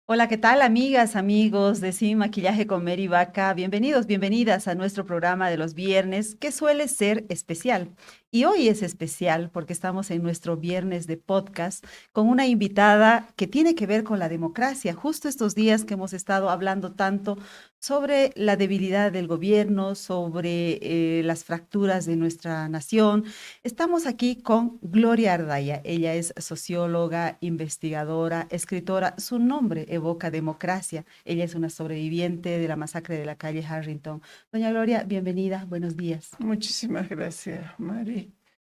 Hola, ¿qué tal, amigas, amigos de Sin Maquillaje con Mary Vaca? Bienvenidos, bienvenidas a nuestro programa de los viernes, que suele ser especial. Y hoy es especial porque estamos en nuestro viernes de podcast con una invitada que tiene que ver con la democracia. Justo estos días que hemos estado hablando tanto sobre la debilidad del gobierno, sobre las fracturas de nuestra nación. Estamos aquí con Gloria Ardaya. Ella es socióloga, investigadora, escritora. Su nombre evoca democracia. Ella es una sobreviviente de la masacre de la calle Harrington. Doña Gloria, bienvenida. Buenos días. Muchísimas gracias, Mari.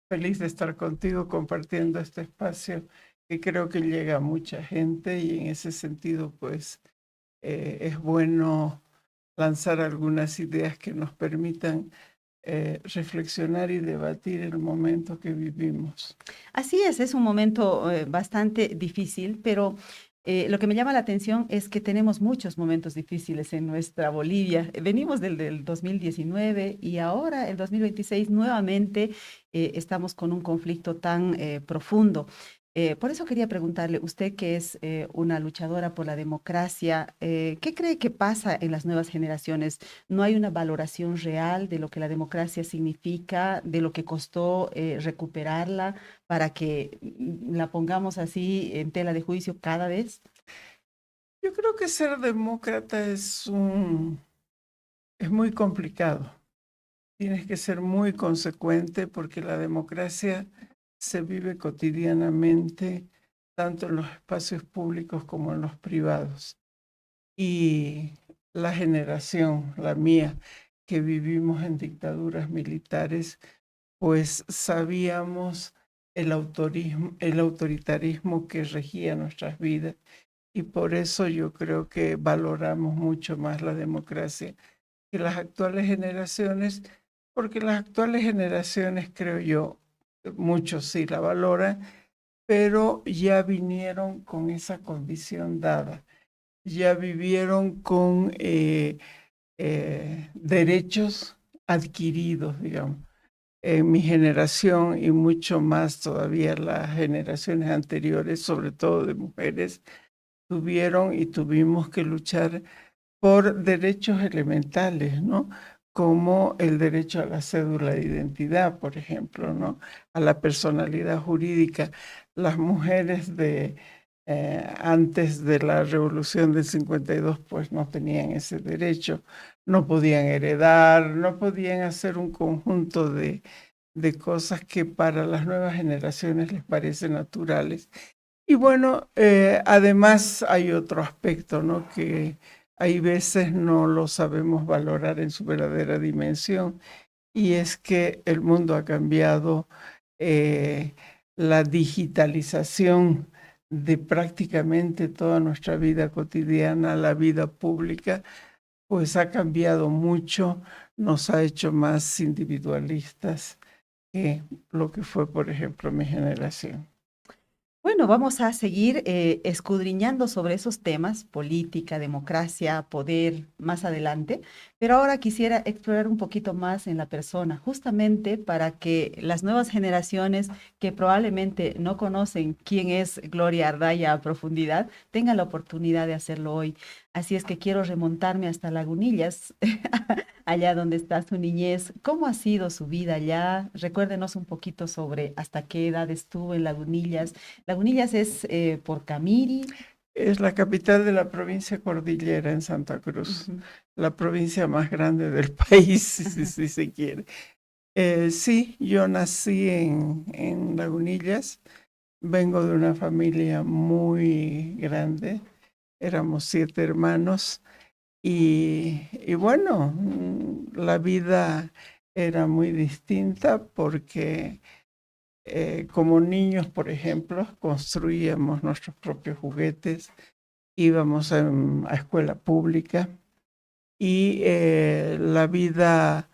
Feliz de estar contigo compartiendo este espacio que creo que llega a mucha gente y en ese sentido, pues, es bueno lanzar algunas ideas que nos permitan reflexionar y debatir el momento que vivimos. Así es un momento bastante difícil, pero lo que me llama la atención es que tenemos muchos momentos difíciles en nuestra Bolivia. Venimos del 2019 y ahora, el 2026, nuevamente estamos con un conflicto tan profundo. Por eso quería preguntarle, usted que es una luchadora por la democracia, ¿qué cree que pasa en las nuevas generaciones? ¿No hay una valoración real de lo que la democracia significa, de lo que costó recuperarla para que la pongamos así en tela de juicio cada vez? Yo creo que ser demócrata es muy complicado. Tienes que ser muy consecuente porque la democracia se vive cotidianamente, tanto en los espacios públicos como en los privados. Y la generación, la mía, que vivimos en dictaduras militares, pues sabíamos el autoritarismo que regía nuestras vidas y por eso yo creo que valoramos mucho más la democracia que las actuales generaciones, porque las actuales generaciones, creo yo, muchos sí la valoran, pero ya vinieron con esa condición dada, ya vivieron con derechos adquiridos, digamos. En mi generación y mucho más todavía las generaciones anteriores, sobre todo de mujeres, tuvieron y tuvimos que luchar por derechos elementales, ¿no? Como el derecho a la cédula de identidad, por ejemplo, ¿no? A la personalidad jurídica. Las mujeres antes de la Revolución del 52, pues no tenían ese derecho, no podían heredar, no podían hacer un conjunto de cosas que para las nuevas generaciones les parecen naturales. Y bueno, además hay otro aspecto, ¿no? Que hay veces no lo sabemos valorar en su verdadera dimensión, y es que el mundo ha cambiado, eh, la digitalización de prácticamente toda nuestra vida cotidiana, la vida pública, pues ha cambiado mucho, nos ha hecho más individualistas que lo que fue, por ejemplo, mi generación. Bueno, vamos a seguir escudriñando sobre esos temas, política, democracia, poder, más adelante, pero ahora quisiera explorar un poquito más en la persona, justamente para que las nuevas generaciones que probablemente no conocen quién es Gloria Ardaya a profundidad, tengan la oportunidad de hacerlo hoy. Así es que quiero remontarme hasta Lagunillas, allá donde está su niñez. ¿Cómo ha sido su vida allá? Recuérdenos un poquito sobre hasta qué edad estuvo en Lagunillas. Lagunillas es por Camiri. Es la capital de la provincia Cordillera en Santa Cruz, Ujú. la provincia más grande del país, si se quiere. Sí, yo nací en Lagunillas, vengo de una familia muy grande, éramos 7 hermanos y bueno, la vida era muy distinta porque como niños, por ejemplo, construíamos nuestros propios juguetes, íbamos a escuela pública y la vida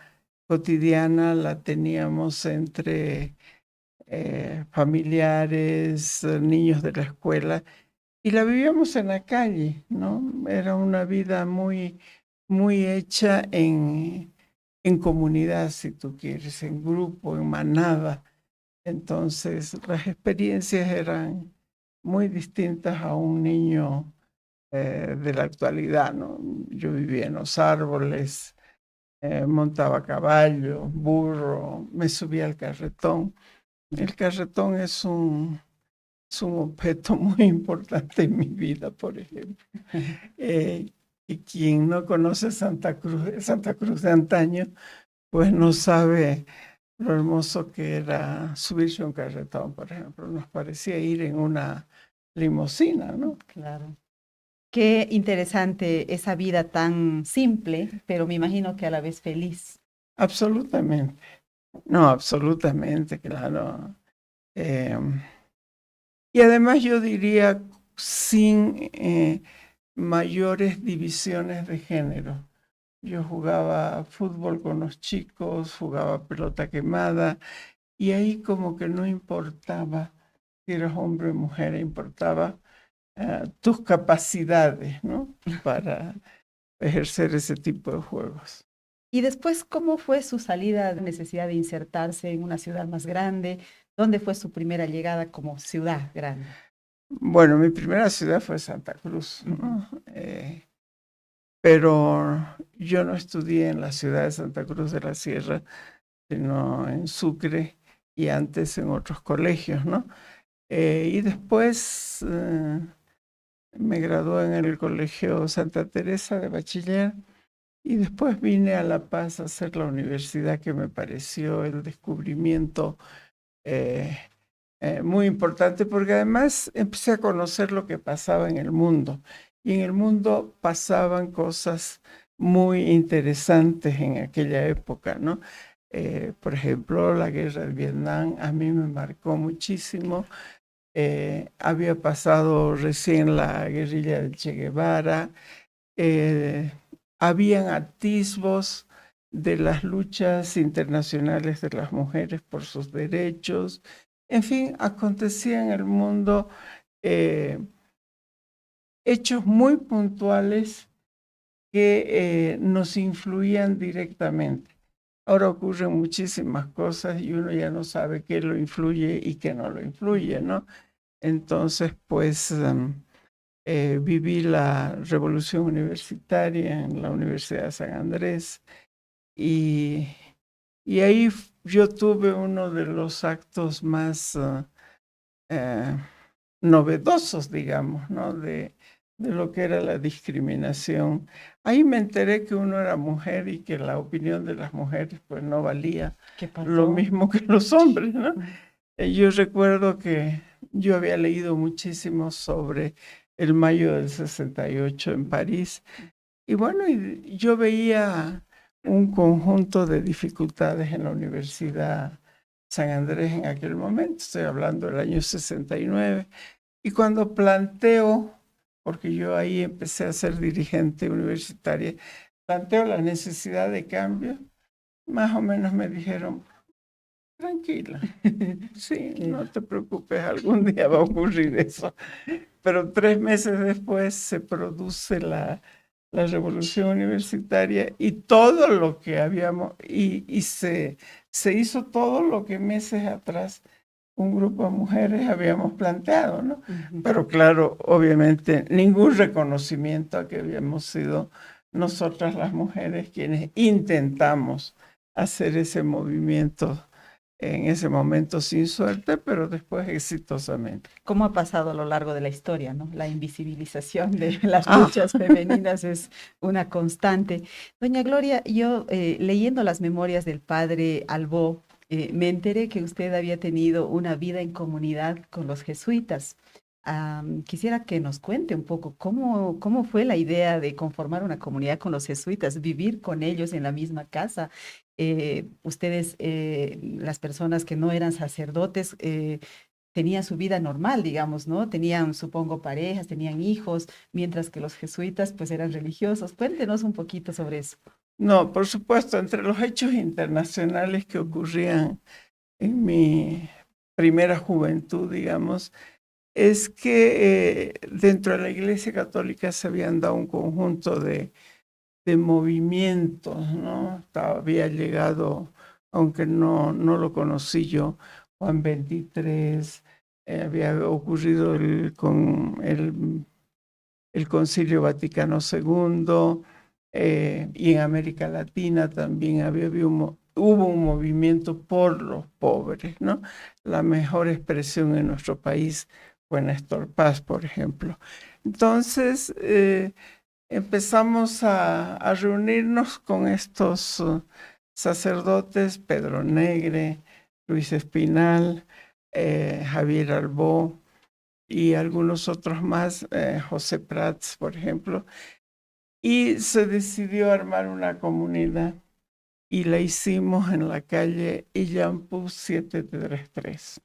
cotidiana la teníamos entre familiares, niños de la escuela, y la vivíamos en la calle, ¿no? Era una vida muy, muy hecha en comunidad, si tú quieres, en grupo, en manada. Entonces, las experiencias eran muy distintas a un niño de la actualidad, ¿no? Yo vivía en los árboles, montaba a caballo, burro, me subía al carretón. El carretón es un objeto muy importante en mi vida, por ejemplo. Y quien no conoce Santa Cruz de antaño, pues no sabe lo hermoso que era subirse a un carretón, por ejemplo. Nos parecía ir en una limusina, ¿no? Claro. Qué interesante esa vida tan simple, pero me imagino que a la vez feliz. Absolutamente. No, absolutamente, claro. Y además yo diría sin mayores divisiones de género. Yo jugaba fútbol con los chicos, jugaba pelota quemada y ahí como que no importaba si eras hombre o mujer, importaba tus capacidades, ¿no? Para ejercer ese tipo de juegos. Y después, ¿cómo fue su salida de necesidad de insertarse en una ciudad más grande? ¿Dónde fue su primera llegada como ciudad grande? Bueno, mi primera ciudad fue Santa Cruz, ¿no? Pero yo no estudié en la ciudad de Santa Cruz de la Sierra, sino en Sucre y antes en otros colegios, ¿no? Y después me gradué en el Colegio Santa Teresa de bachiller y después vine a La Paz a hacer la universidad que me pareció el descubrimiento eh, muy importante porque además empecé a conocer lo que pasaba en el mundo y en el mundo pasaban cosas muy interesantes en aquella época, ¿no? Por ejemplo, la guerra de Vietnam a mí me marcó muchísimo. Había pasado recién la guerrilla del Che Guevara, eh, habían atisbos de las luchas internacionales de las mujeres por sus derechos. En fin, acontecía en el mundo hechos muy puntuales que nos influían directamente. Ahora ocurren muchísimas cosas y uno ya no sabe qué lo influye y qué no lo influye, ¿no? Entonces, pues viví la revolución universitaria en la Universidad de San Andrés y, y ahí yo tuve uno de los actos más eh, novedosos, digamos, ¿no? De lo que era la discriminación. Ahí me enteré que uno era mujer y que la opinión de las mujeres pues no valía ¿Qué lo pasó? mismo que los hombres, ¿no? Yo recuerdo que yo había leído muchísimo sobre el mayo del 68 en París y bueno, y yo veía un conjunto de dificultades en la Universidad San Andrés en aquel momento, estoy hablando del año 69, y cuando planteo, porque yo ahí empecé a ser dirigente universitaria, planteo la necesidad de cambio, más o menos me dijeron, tranquila, sí, no te preocupes, algún día va a ocurrir eso. Pero 3 meses después se produce la revolución universitaria y todo lo que habíamos, y se hizo todo lo que meses atrás un grupo de mujeres habíamos planteado, ¿no? Pero claro, obviamente ningún reconocimiento a que habíamos sido nosotras las mujeres quienes intentamos hacer ese movimiento en ese momento sin suerte, pero después exitosamente. ¿Cómo ha pasado a lo largo de la historia, ¿no? La invisibilización de las Ah, luchas femeninas es una constante. Doña Gloria, yo leyendo las memorias del padre Albó, me enteré que usted había tenido una vida en comunidad con los jesuitas. Quisiera que nos cuente un poco cómo fue la idea de conformar una comunidad con los jesuitas, vivir con ellos en la misma casa. Ustedes, las personas que no eran sacerdotes, tenían su vida normal, digamos, ¿no? Tenían, supongo, parejas, tenían hijos, mientras que los jesuitas, pues, eran religiosos. Cuéntenos un poquito sobre eso. no, por supuesto, entre los hechos internacionales que ocurrían en mi primera juventud, digamos, es que dentro de la Iglesia Católica se habían dado un conjunto de movimientos, ¿no? Había llegado, aunque no lo conocí yo, Juan 23, había ocurrido con el Concilio Vaticano II, y en América Latina también hubo un movimiento por los pobres, ¿no? La mejor expresión en nuestro país fue Néstor Paz, por ejemplo. Entonces, empezamos a reunirnos con estos sacerdotes, Pedro Negre, Luis Espinal, Javier Albó y algunos otros más, José Prats, por ejemplo, y se decidió armar una comunidad y la hicimos en la calle Illampú 733.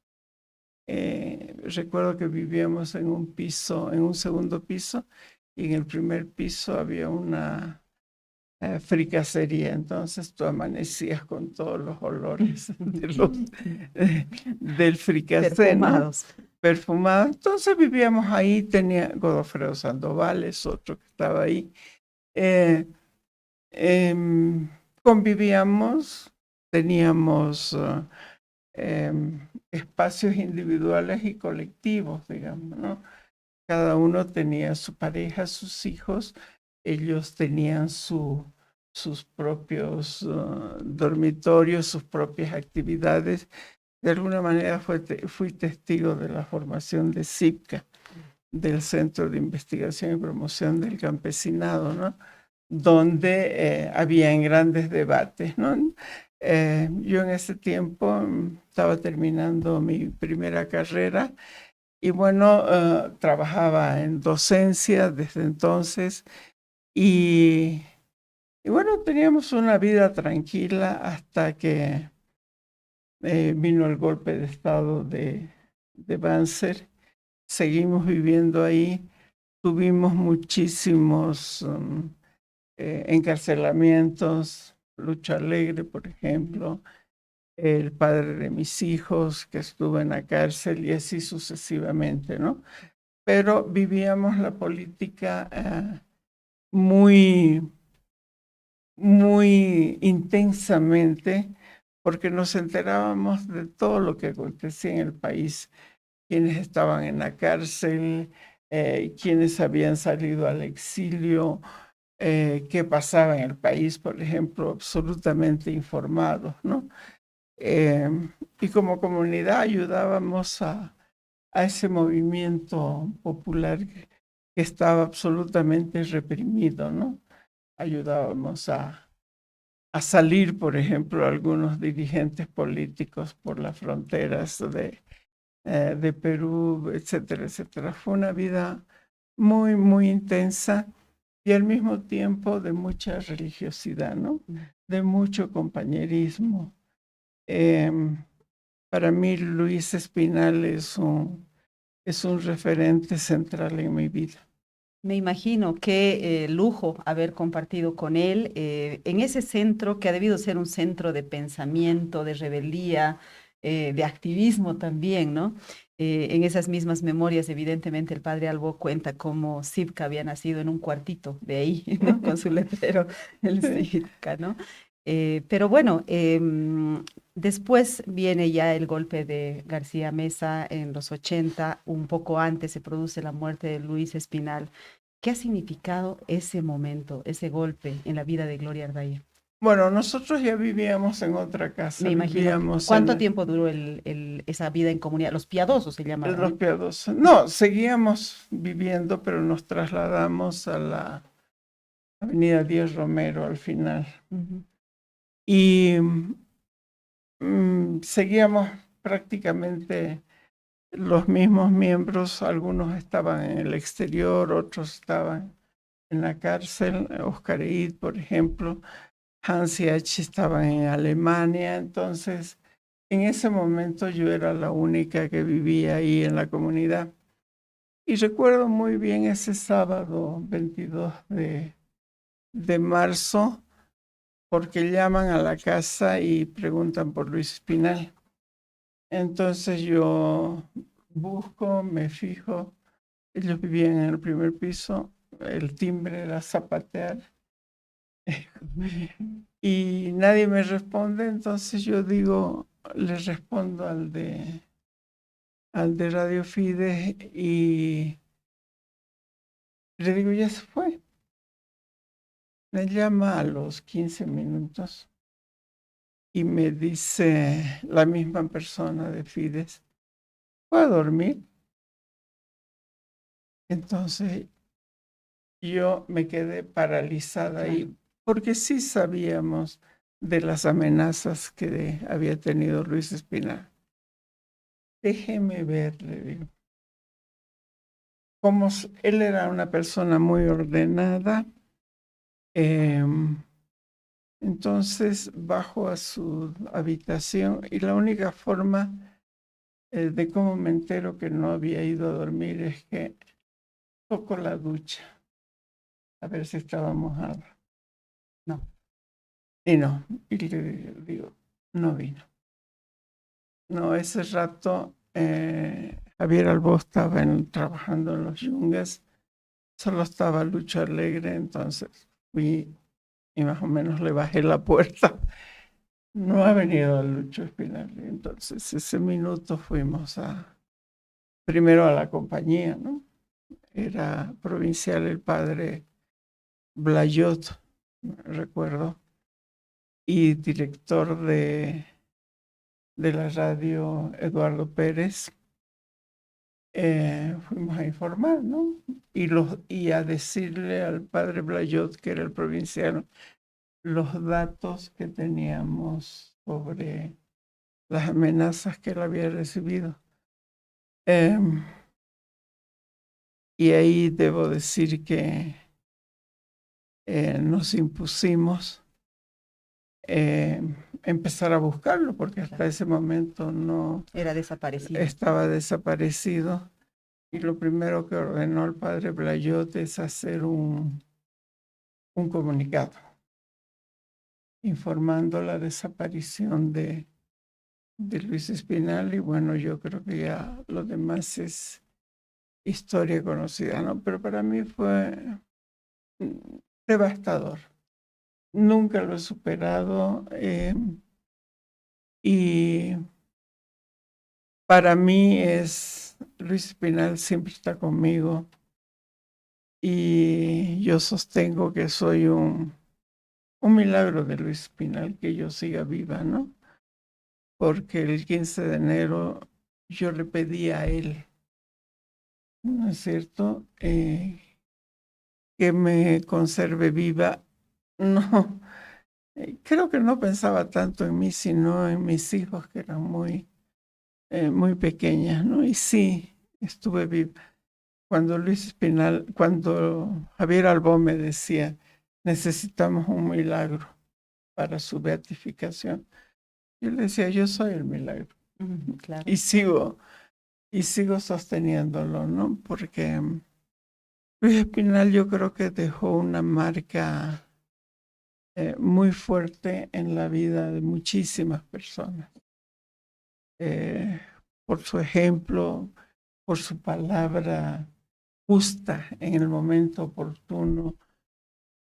Recuerdo que vivíamos en un piso, en un segundo piso, y en el primer piso había una fricacería. Entonces tú amanecías con todos los olores del fricacé, ¿no? Perfumados. Perfumado. Entonces vivíamos ahí, tenía Godofredo Sandoval, es otro que estaba ahí. Convivíamos, teníamos espacios individuales y colectivos, digamos, ¿no? Cada uno tenía su pareja, sus hijos, ellos tenían sus propios dormitorios, sus propias actividades. De alguna manera fui testigo de la formación de CIPCA, del Centro de Investigación y Promoción del Campesinado, ¿no? Donde habían grandes debates, ¿no? Yo en ese tiempo estaba terminando mi primera carrera y bueno, trabajaba en docencia desde entonces y bueno, teníamos una vida tranquila hasta que vino el golpe de estado de Banzer. Seguimos viviendo ahí, tuvimos muchísimos encarcelamientos, Lucha Alegre, por ejemplo, el padre de mis hijos que estuvo en la cárcel y así sucesivamente, ¿no? Pero vivíamos la política muy, muy intensamente porque nos enterábamos de todo lo que acontecía en el país, quienes estaban en la cárcel, quienes habían salido al exilio, qué pasaba en el país, por ejemplo, absolutamente informados, ¿no? Y como comunidad ayudábamos a ese movimiento popular que estaba absolutamente reprimido, ¿no? Ayudábamos a salir, por ejemplo, algunos dirigentes políticos por las fronteras de Perú, etcétera, etcétera. Fue una vida muy, muy intensa y al mismo tiempo de mucha religiosidad, ¿no? De mucho compañerismo. Para mí Luis Espinal es un referente central en mi vida. Me imagino qué lujo haber compartido con él en ese centro que ha debido ser un centro de pensamiento, de rebeldía, de activismo también, ¿no? En esas mismas memorias, evidentemente, el padre Albo cuenta cómo Sipka había nacido en un cuartito de ahí, ¿no? Con su letrero, el Sipka, ¿no? Pero bueno, después viene ya el golpe de García Meza en los 80, un poco antes se produce la muerte de Luis Espinal. ¿Qué ha significado ese momento, ese golpe en la vida de Gloria Ardaya? Bueno, nosotros ya vivíamos en otra casa, Me imagino. vivíamos ¿Cuánto en tiempo duró esa vida en comunidad? Los piadosos se llamaban, Los ¿no? Piadosos. No, seguíamos viviendo, pero nos trasladamos a la Avenida Díaz Romero al final. Ujú. Y seguíamos prácticamente los mismos miembros, algunos estaban en el exterior, otros estaban en la cárcel, Oscar Eid, por ejemplo, Hansi H. estaba en Alemania, entonces en ese momento yo era la única que vivía ahí en la comunidad. Y recuerdo muy bien ese sábado 22 de marzo, porque llaman a la casa y preguntan por Luis Espinal. Entonces yo busco, me fijo, ellos vivían en el primer piso, el timbre era zapatear y nadie me responde, entonces yo digo, le respondo al de Radio Fides y Le digo, ya se fue. Me llama a los 15 minutos y me dice la misma persona de Fides, ¿puedo dormir? Entonces yo me quedé paralizada ahí, porque sí sabíamos de las amenazas que había tenido Luis Espinal. Déjeme ver, le digo. Como él era una persona muy ordenada, entonces bajo a su habitación y la única forma de cómo me entero que no había ido a dormir es que toco la ducha a ver si estaba mojada. No. Y no, y le digo, no vino. No, ese rato Javier Albó estaba trabajando en los Yungas, solo estaba Lucho Alegre, entonces fui y más o menos le bajé la puerta. No ha venido Lucho Espinal. Entonces ese minuto fuimos primero a la compañía, ¿no? Era provincial el padre Blayot, recuerdo, y director de la radio Eduardo Pérez. Fuimos a informar, ¿no? Y a decirle al padre Blayot, que era el provincial, los datos que teníamos sobre las amenazas que él había recibido. Y ahí debo decir que nos impusimos empezar a buscarlo, porque hasta ese momento no Era desaparecido. estaba desaparecido. Y lo primero que ordenó el padre Blayot es hacer un comunicado informando la desaparición de Luis Espinal. Y bueno, yo creo que ya lo demás es historia conocida, ¿no? Pero para mí fue devastador. Nunca lo he superado. Y para mí Luis Espinal siempre está conmigo. Y yo sostengo que soy un milagro de Luis Espinal que yo siga viva, ¿no? Porque el 15 de enero yo le pedí a él, ¿no es cierto?, que me conserve viva. No, creo que no pensaba tanto en mí, sino en mis hijos, que eran muy pequeñas, ¿no? Y sí, estuve viva. Cuando Javier Albó me decía, necesitamos un milagro para su beatificación, yo le decía, yo soy el milagro. Claro. Y sigo sosteniéndolo, ¿no? Porque Luis Espinal yo creo que dejó una marca muy fuerte en la vida de muchísimas personas. Por su ejemplo, por su palabra justa en el momento oportuno,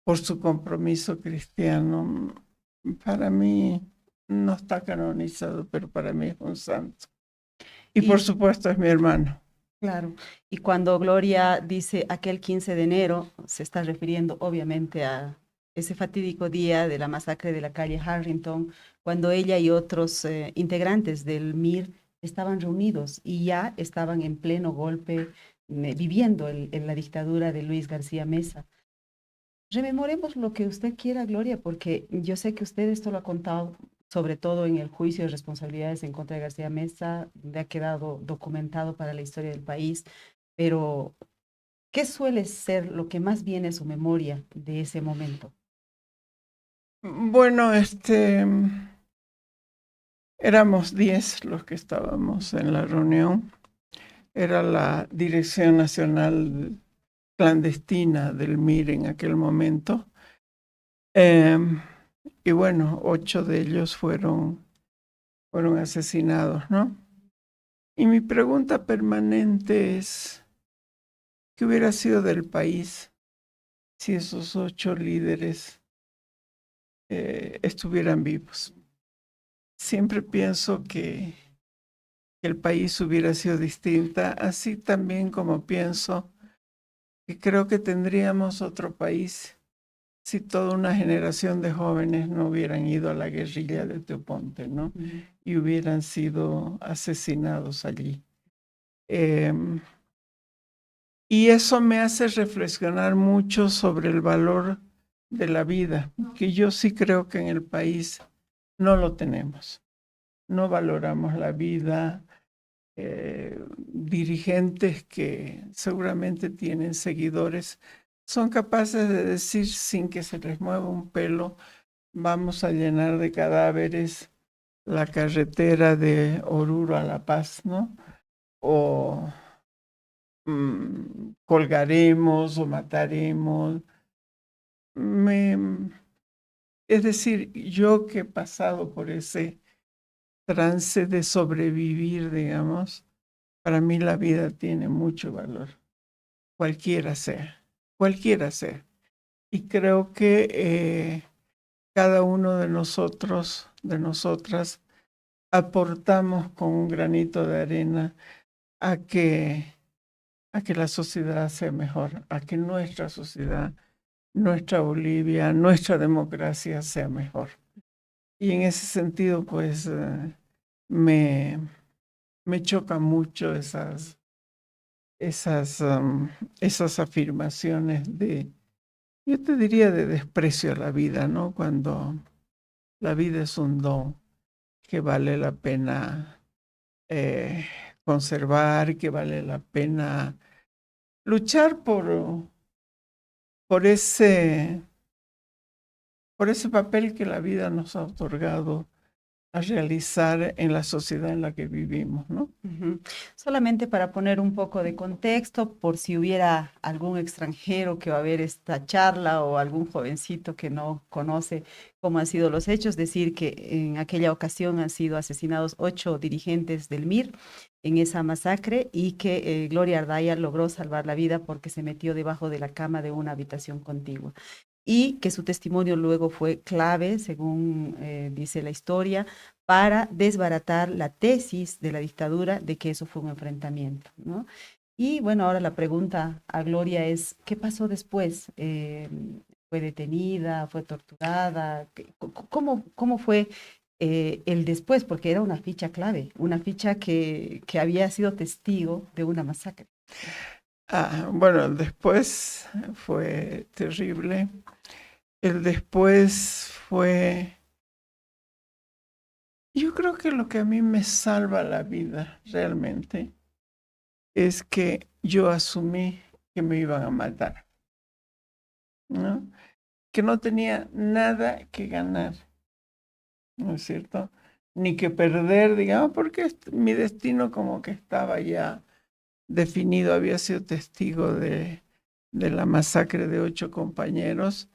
por su compromiso cristiano. Para mí no está canonizado, pero para mí es un santo. Y por supuesto es mi hermano. Claro. Y cuando Gloria dice aquel 15 de enero, se está refiriendo obviamente a ese fatídico día de la masacre de la calle Harrington, cuando ella y otros integrantes del MIR estaban reunidos y ya estaban en pleno golpe, viviendo en la dictadura de Luis García Meza. Rememoremos lo que usted quiera, Gloria, porque yo sé que usted esto lo ha contado, sobre todo en el juicio de responsabilidades en contra de García Meza, le ha quedado documentado para la historia del país, pero ¿qué suele ser lo que más viene a su memoria de ese momento? Bueno, éramos 10 los que estábamos en la reunión. Era la Dirección Nacional Clandestina del MIR en aquel momento. Y bueno, 8 de ellos fueron asesinados, ¿no? Y mi pregunta permanente es, ¿qué hubiera sido del país si esos 8 líderes estuvieran vivos? Siempre pienso que el país hubiera sido distinta, así también como pienso que creo que tendríamos otro país si toda una generación de jóvenes no hubieran ido a la guerrilla de Teoponte, ¿no? Y hubieran sido asesinados allí. Y eso me hace reflexionar mucho sobre el valor de la vida, que yo sí creo que en el país no lo tenemos. No valoramos la vida. Dirigentes que seguramente tienen seguidores son capaces de decir sin que se les mueva un pelo: vamos a llenar de cadáveres la carretera de Oruro a La Paz, ¿no? O colgaremos o mataremos. Es decir, yo que he pasado por ese trance de sobrevivir, digamos, para mí la vida tiene mucho valor, cualquiera sea, cualquiera sea. Y creo que cada uno de nosotros, de nosotras, aportamos con un granito de arena a que la sociedad sea mejor, a que nuestra sociedad, nuestra Bolivia, nuestra democracia sea mejor. Y en ese sentido, pues, me choca mucho esas afirmaciones de, yo te diría, de desprecio a la vida, ¿no? Cuando la vida es un don que vale la pena conservar, que vale la pena luchar por ese papel que la vida nos ha otorgado a realizar en la sociedad en la que vivimos, ¿no? Solamente para poner un poco de contexto, por si hubiera algún extranjero que va a ver esta charla o algún jovencito que no conoce cómo han sido los hechos, decir que en aquella ocasión han sido asesinados 8 dirigentes del MIR en esa masacre y que Gloria Ardaya logró salvar la vida porque se metió debajo de la cama de una habitación contigua y que su testimonio luego fue clave, según dice la historia, para desbaratar la tesis de la dictadura de que eso fue un enfrentamiento, ¿no? Y bueno, ahora la pregunta a Gloria es, ¿qué pasó después? ¿Fue detenida? ¿Fue torturada? ¿Cómo fue el después? Porque era una ficha clave, una ficha que había sido testigo de una masacre. Bueno, después fue terrible. El después fue, yo creo que lo que a mí me salva la vida realmente es que yo asumí que me iban a matar, ¿no? Que no tenía nada que ganar, ¿no es cierto? Ni que perder, digamos, porque mi destino como que estaba ya definido. Había sido testigo de la masacre de 8 compañeros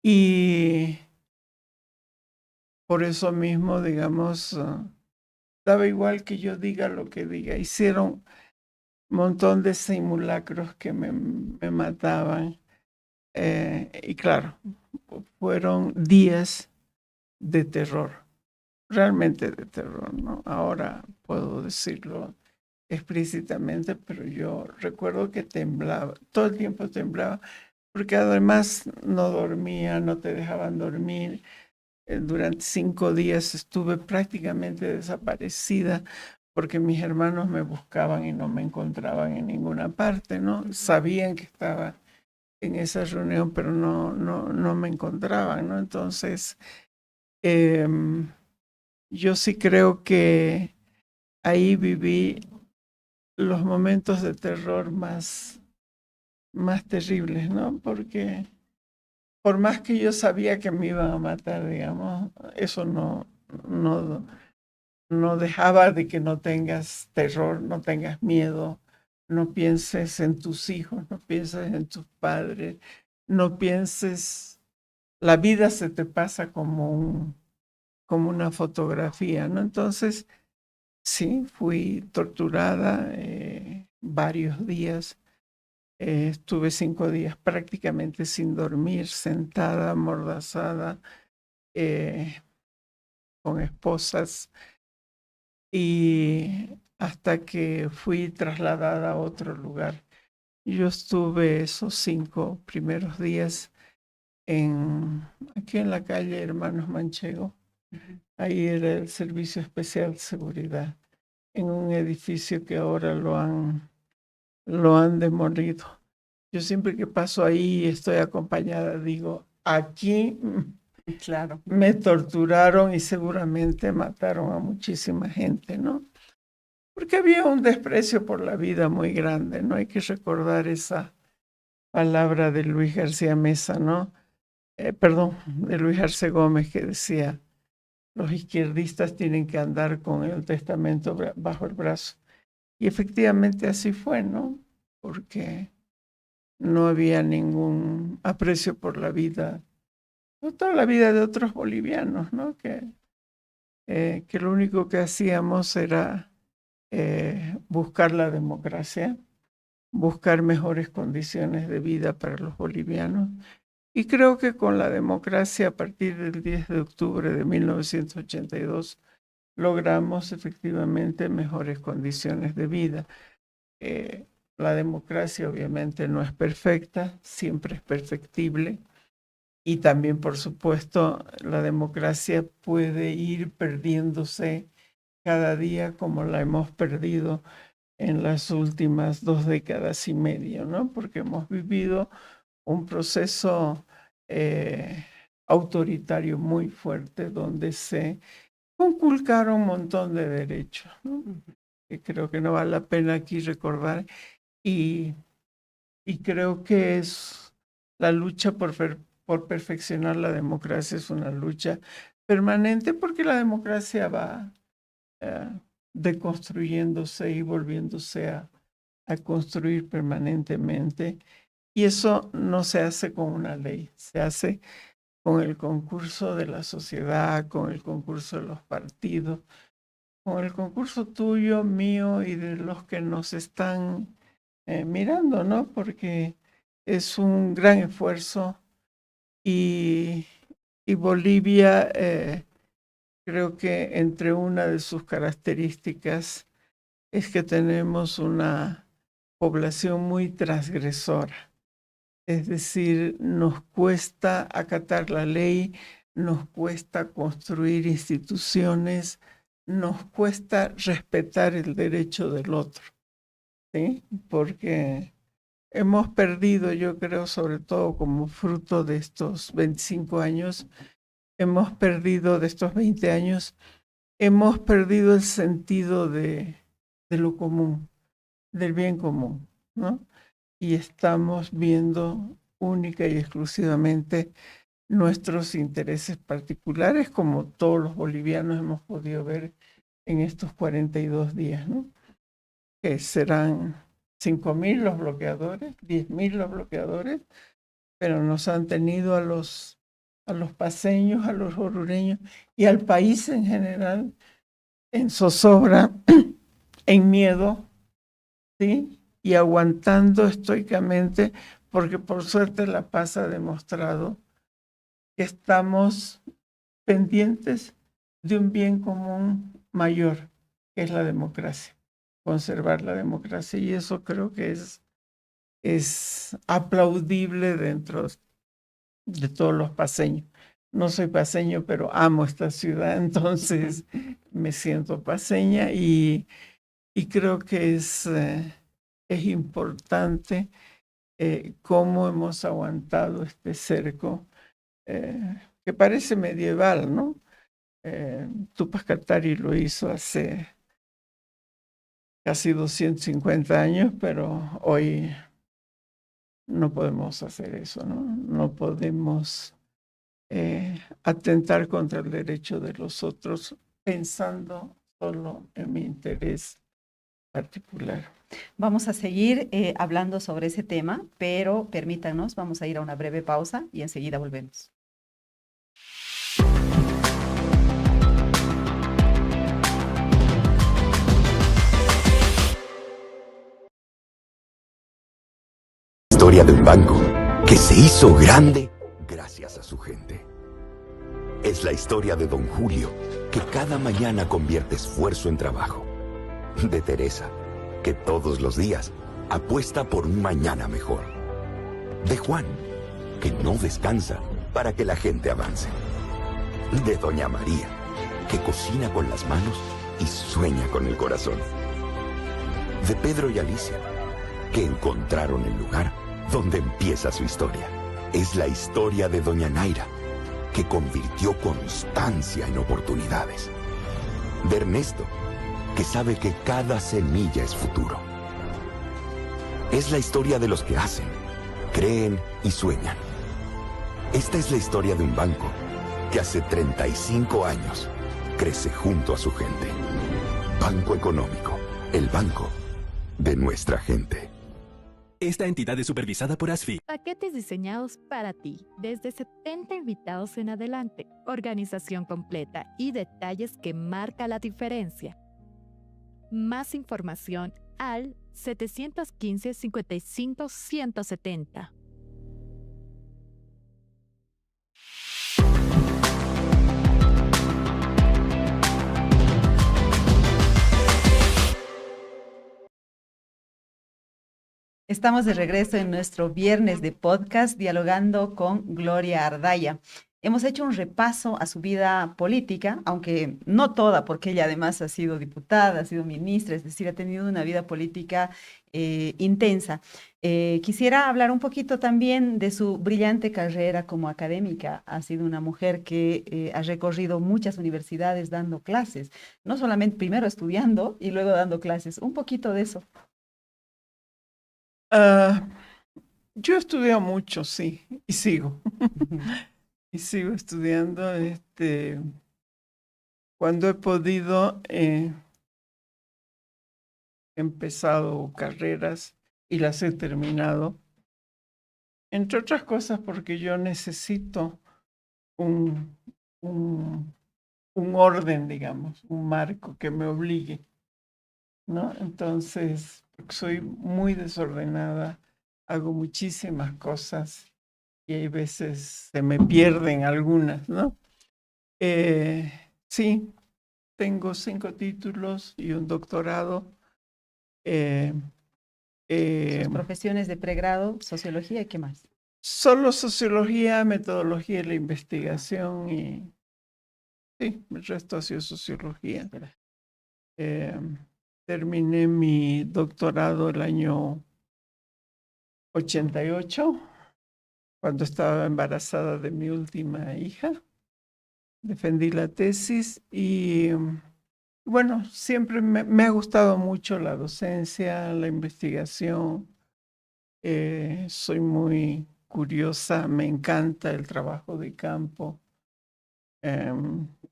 y por eso mismo, digamos, daba igual que yo diga lo que diga. Hicieron un montón de simulacros que me mataban. Y claro, fueron días de terror, realmente de terror, ¿no? Ahora puedo decirlo explícitamente, pero yo recuerdo que temblaba, todo el tiempo temblaba, porque además no dormía, no te dejaban dormir. Durante 5 días estuve prácticamente desaparecida porque mis hermanos me buscaban y no me encontraban en ninguna parte, ¿no? Sabían que estaba en esa reunión, pero no me encontraban, ¿no? Entonces, yo sí creo que ahí viví los momentos de terror más terribles, ¿no? Porque por más que yo sabía que me iban a matar, digamos, eso no dejaba de que no tengas terror, no tengas miedo, no pienses en tus hijos, no pienses en tus padres, no pienses, la vida se te pasa como una fotografía, ¿no? Entonces, sí, fui torturada varios días. Estuve 5 días prácticamente sin dormir, sentada, amordazada, con esposas, y hasta que fui trasladada a otro lugar. Yo estuve esos 5 primeros días aquí en la calle Hermanos Manchego. Ahí era el Servicio Especial de Seguridad, en un edificio que ahora lo han demolido. Yo siempre que paso ahí estoy acompañada, digo, aquí Claro. me torturaron y seguramente mataron a muchísima gente, ¿no? Porque había un desprecio por la vida muy grande, ¿no? Hay que recordar esa palabra de Luis García Mesa, ¿no? De Luis Arce Gómez, que decía, los izquierdistas tienen que andar con el testamento bajo el brazo. Y efectivamente así fue, ¿no? Porque no había ningún aprecio por la vida, no toda la vida de otros bolivianos, ¿no? Que lo único que hacíamos era buscar la democracia, buscar mejores condiciones de vida para los bolivianos. Y creo que con la democracia, a partir del 10 de octubre de 1982, logramos efectivamente mejores condiciones de vida. La democracia obviamente no es perfecta, siempre es perfectible. Y también, por supuesto, la democracia puede ir perdiéndose cada día como la hemos perdido en las últimas 2 décadas y media, ¿no? Porque hemos vivido un proceso autoritario muy fuerte donde se conculcaron un montón de derechos, ¿no? Que creo que no vale la pena aquí recordar. Y creo que es la lucha por perfeccionar la democracia, es una lucha permanente porque la democracia va deconstruyéndose y volviéndose a construir permanentemente. Y eso no se hace con una ley, se hace con el concurso de la sociedad, con el concurso de los partidos, con el concurso tuyo, mío y de los que nos están mirando, ¿no? Porque es un gran esfuerzo y Bolivia creo que entre una de sus características es que tenemos una población muy transgresora. Es decir, nos cuesta acatar la ley, nos cuesta construir instituciones, nos cuesta respetar el derecho del otro, ¿sí? Porque hemos perdido, yo creo, sobre todo como fruto de estos 25 años, hemos perdido de estos 20 años, hemos perdido el sentido de lo común, del bien común, ¿no? Y estamos viendo única y exclusivamente nuestros intereses particulares, como todos los bolivianos hemos podido ver en estos 42 días, ¿no? Que serán 5.000 los bloqueadores, 10.000 los bloqueadores, pero nos han tenido a los paceños, a los orureños y al país en general en zozobra, en miedo, ¿sí? Y aguantando estoicamente, porque por suerte La Paz ha demostrado que estamos pendientes de un bien común mayor, que es la democracia, conservar la democracia, y eso creo que es aplaudible dentro de todos los paceños. No soy paceño, pero amo esta ciudad, entonces me siento paceña y creo que es importante cómo hemos aguantado este cerco que parece medieval, ¿no? Tupac Katari lo hizo hace casi 250 años, pero hoy no podemos hacer eso, ¿no? No podemos atentar contra el derecho de los otros pensando solo en mi interés particular. Vamos a seguir hablando sobre ese tema, pero permítanos, vamos a ir a una breve pausa y enseguida volvemos. Historia de un banco que se hizo grande gracias a su gente. Es la historia de Don Julio, que cada mañana convierte esfuerzo en trabajo. De Teresa, que todos los días apuesta por un mañana mejor. De Juan, que no descansa para que la gente avance. De Doña María, que cocina con las manos y sueña con el corazón. De Pedro y Alicia, que encontraron el lugar donde empieza su historia. Es la historia de Doña Naira, que convirtió constancia en oportunidades. De Ernesto, que sabe que cada semilla es futuro. Es la historia de los que hacen, creen y sueñan. Esta es la historia de un banco que hace 35 años crece junto a su gente. Banco Económico, el banco de nuestra gente. Esta entidad es supervisada por ASFI. Paquetes diseñados para ti, desde 70 invitados en adelante, organización completa y detalles que marca la diferencia. Más información al 715-55-170. Estamos de regreso en nuestro viernes de podcast dialogando con Gloria Ardaya. Hemos hecho un repaso a su vida política, aunque no toda, porque ella además ha sido diputada, ha sido ministra, es decir, ha tenido una vida política intensa. Quisiera hablar un poquito también de su brillante carrera como académica. Ha sido una mujer que ha recorrido muchas universidades dando clases, no solamente primero estudiando y luego dando clases. Un poquito de eso. Yo he estudiado mucho, sí, y sigo. Y sigo estudiando. Cuando he podido, he empezado carreras y las he terminado. Entre otras cosas porque yo necesito un orden, digamos, un marco que me obligue, ¿no? Entonces, porque soy muy desordenada, hago muchísimas cosas y hay veces se me pierden algunas, ¿no? Sí, tengo 5 títulos y un doctorado. Sus profesiones de pregrado, sociología y qué más. Solo sociología, metodología de la investigación y sí, el resto ha sido sociología. Terminé mi doctorado el año 88, cuando estaba embarazada de mi última hija. Defendí la tesis y bueno, siempre me ha gustado mucho la docencia, la investigación. Soy muy curiosa, me encanta el trabajo de campo.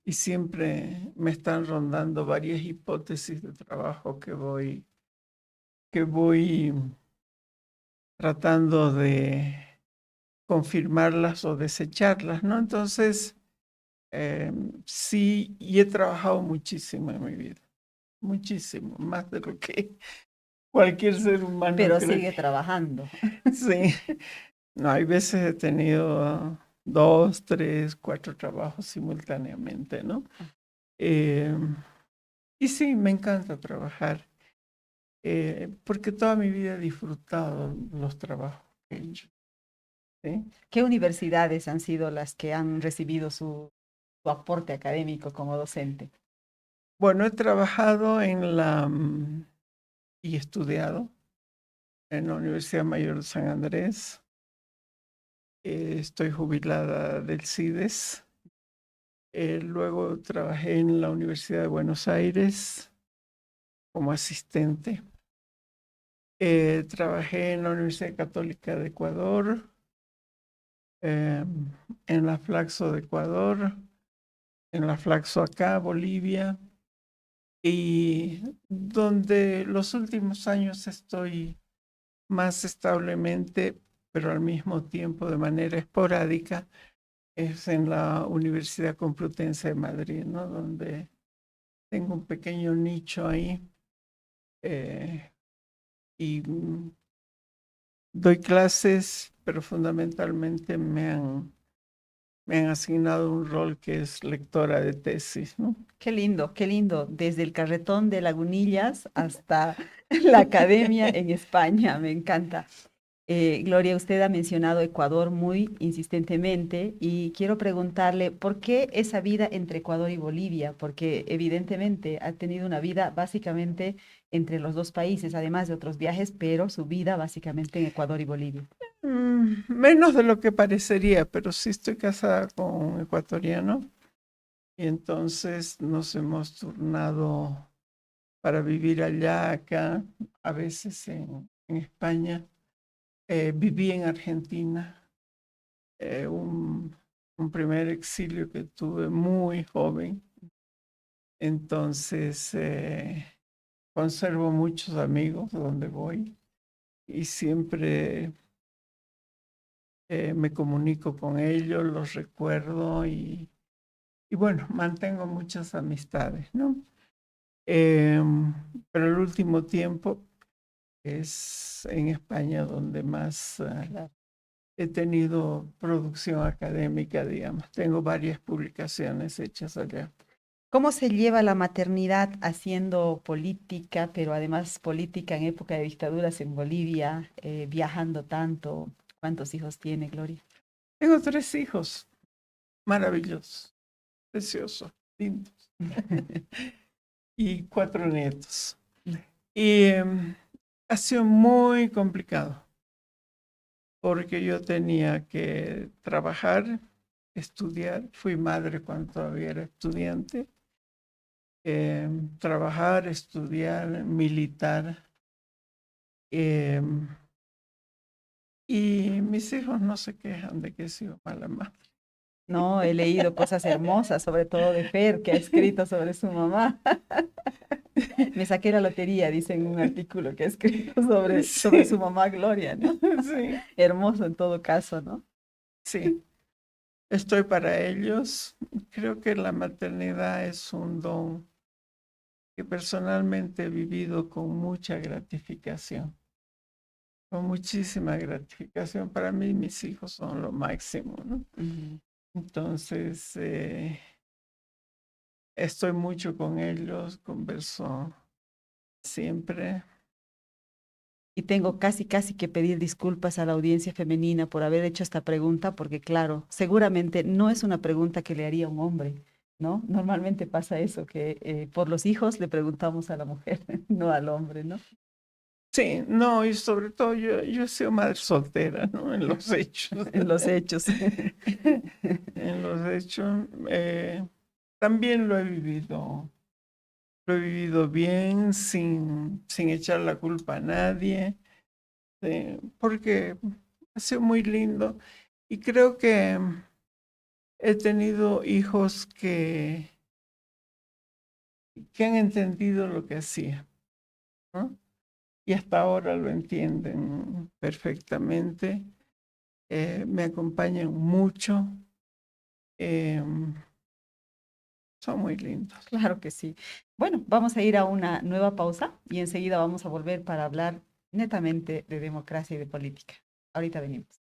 Y siempre me están rondando varias hipótesis de trabajo que voy tratando de confirmarlas o desecharlas, ¿no? Entonces, sí, y he trabajado muchísimo en mi vida, muchísimo, más de lo que cualquier ser humano. Pero sigue trabajando. Sí, no, hay veces he tenido 2, 3, 4 trabajos simultáneamente, ¿no? Y sí, me encanta trabajar, porque toda mi vida he disfrutado los trabajos que he hecho. ¿Sí? ¿Qué universidades han sido las que han recibido su aporte académico como docente? Bueno, he trabajado y estudiado en la Universidad Mayor de San Andrés. Estoy jubilada del CIDES. Luego trabajé en la Universidad de Buenos Aires como asistente. Trabajé en la Universidad Católica de Ecuador, en la Flaxo de Ecuador, en la Flaxo acá, Bolivia, y donde los últimos años estoy más establemente, pero al mismo tiempo de manera esporádica, es en la Universidad Complutense de Madrid, ¿no? Donde tengo un pequeño nicho ahí y doy clases, pero fundamentalmente me han me han asignado un rol que es lectora de tesis, ¿no? Qué lindo, desde el carretón de Lagunillas hasta la academia en España, me encanta. Gloria, usted ha mencionado Ecuador muy insistentemente y quiero preguntarle, ¿por qué esa vida entre Ecuador y Bolivia? Porque evidentemente ha tenido una vida básicamente entre los dos países, además de otros viajes, pero su vida básicamente en Ecuador y Bolivia. Menos de lo que parecería, pero sí estoy casada con un ecuatoriano y entonces nos hemos turnado para vivir allá, acá, a veces en España. Viví en Argentina, un primer exilio que tuve muy joven, entonces conservo muchos amigos donde voy y siempre me comunico con ellos, los recuerdo y bueno, mantengo muchas amistades, ¿no? Pero el último tiempo es en España donde más he tenido producción académica, digamos. Tengo varias publicaciones hechas allá. ¿Cómo se lleva la maternidad haciendo política, pero además política en época de dictaduras en Bolivia, viajando tanto? ¿Cuántos hijos tiene, Gloria? Tengo 3 hijos maravillosos, preciosos, lindos. Y 4 nietos. Y ha sido muy complicado porque yo tenía que trabajar, estudiar. Fui madre cuando todavía era estudiante. Trabajar, estudiar, militar. Y mis hijos no se quejan de que he sido mala madre. No, he leído cosas hermosas, sobre todo de Fer, que ha escrito sobre su mamá. Me saqué la lotería, dice en un artículo que ha escrito sobre su mamá Gloria, ¿no? Sí. Hermoso en todo caso, ¿no? Sí, estoy para ellos. Creo que la maternidad es un don que personalmente he vivido con mucha gratificación, con muchísima gratificación. Para mí mis hijos son lo máximo, ¿no? Entonces, estoy mucho con ellos, converso siempre. Y tengo casi que pedir disculpas a la audiencia femenina por haber hecho esta pregunta, porque claro, seguramente no es una pregunta que le haría un hombre, ¿no? Normalmente pasa eso, que por los hijos le preguntamos a la mujer, no al hombre, ¿no? Sí, no, y sobre todo yo he sido madre soltera, ¿no? En los hechos. En los hechos. En los hechos. También lo he vivido bien, sin echar la culpa a nadie, porque ha sido muy lindo. Y creo que he tenido hijos que han entendido lo que hacía, ¿no? Y hasta ahora lo entienden perfectamente. Me acompañan mucho. Son muy lindos. Claro que sí. Bueno, vamos a ir a una nueva pausa y enseguida vamos a volver para hablar netamente de democracia y de política. Ahorita venimos.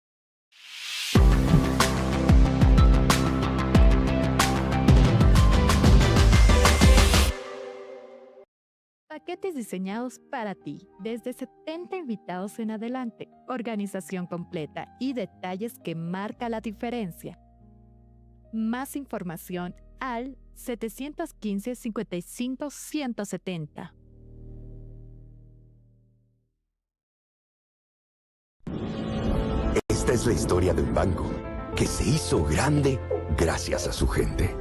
Paquetes diseñados para ti, desde 70 invitados en adelante, organización completa y detalles que marca la diferencia. Más información al 715-55-170. Esta es la historia de un banco que se hizo grande gracias a su gente.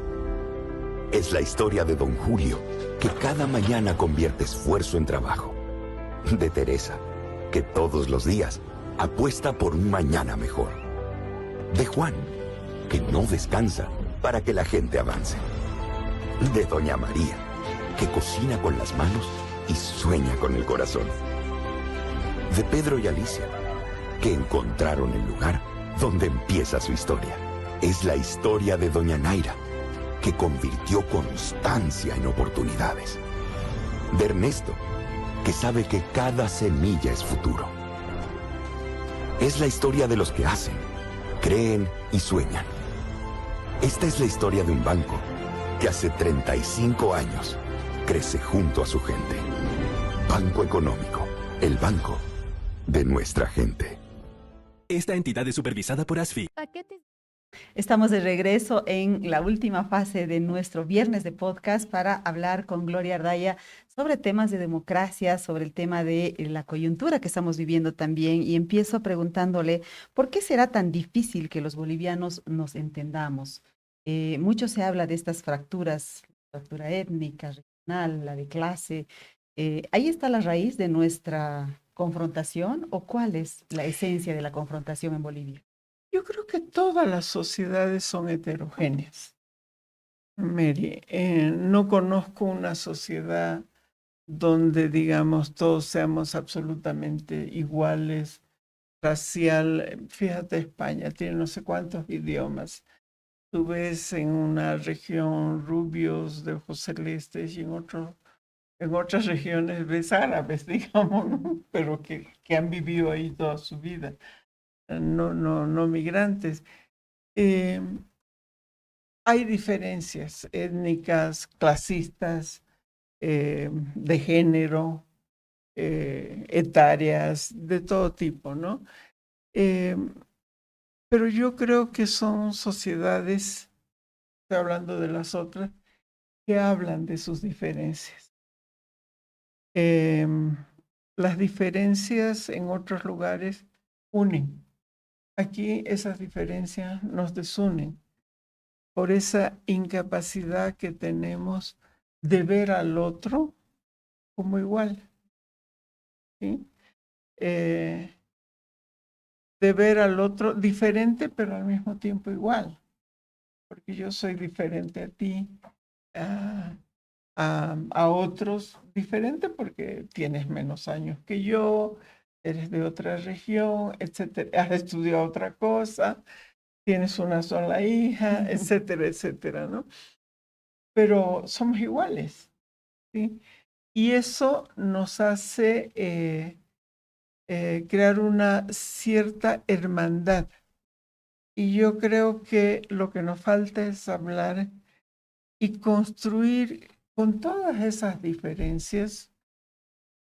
Es la historia de Don Julio, que cada mañana convierte esfuerzo en trabajo. De Teresa, que todos los días apuesta por un mañana mejor. De Juan, que no descansa para que la gente avance. De Doña María, que cocina con las manos y sueña con el corazón. De Pedro y Alicia, que encontraron el lugar donde empieza su historia. Es la historia de Doña Naira, que convirtió constancia en oportunidades. De Ernesto, que sabe que cada semilla es futuro. Es la historia de los que hacen, creen y sueñan. Esta es la historia de un banco que hace 35 años crece junto a su gente. Banco Económico, el banco de nuestra gente. Esta entidad es supervisada por ASFI. Paquetes Estamos de regreso en la última fase de nuestro viernes de podcast para hablar con Gloria Ardaya sobre temas de democracia, sobre el tema de la coyuntura que estamos viviendo también. Y empiezo preguntándole, ¿por qué será tan difícil que los bolivianos nos entendamos? Mucho se habla de estas fracturas, fractura étnica, regional, la de clase. ¿Ahí está la raíz de nuestra confrontación o cuál es la esencia de la confrontación en Bolivia? Yo creo que todas las sociedades son heterogéneas, Mary. No conozco una sociedad donde, digamos, todos seamos absolutamente iguales, racial. Fíjate, España tiene no sé cuántos idiomas. Tú ves en una región rubios de ojos celestes y en otras regiones ves árabes, digamos, ¿no? Pero que han vivido ahí toda su vida. No migrantes. Hay diferencias étnicas, clasistas, de género, etarias, de todo tipo, ¿no? Pero yo creo que son sociedades, estoy hablando de las otras, que hablan de sus diferencias. Las diferencias en otros lugares unen. Aquí esas diferencias nos desunen por esa incapacidad que tenemos de ver al otro como igual, ¿sí? De ver al otro diferente, pero al mismo tiempo igual, porque yo soy diferente a ti, a otros, diferente porque tienes menos años que yo, eres de otra región, etcétera, has estudiado otra cosa, tienes una sola hija, etcétera, etcétera, ¿no? Pero somos iguales, ¿sí? Y eso nos hace crear una cierta hermandad. Y yo creo que lo que nos falta es hablar y construir con todas esas diferencias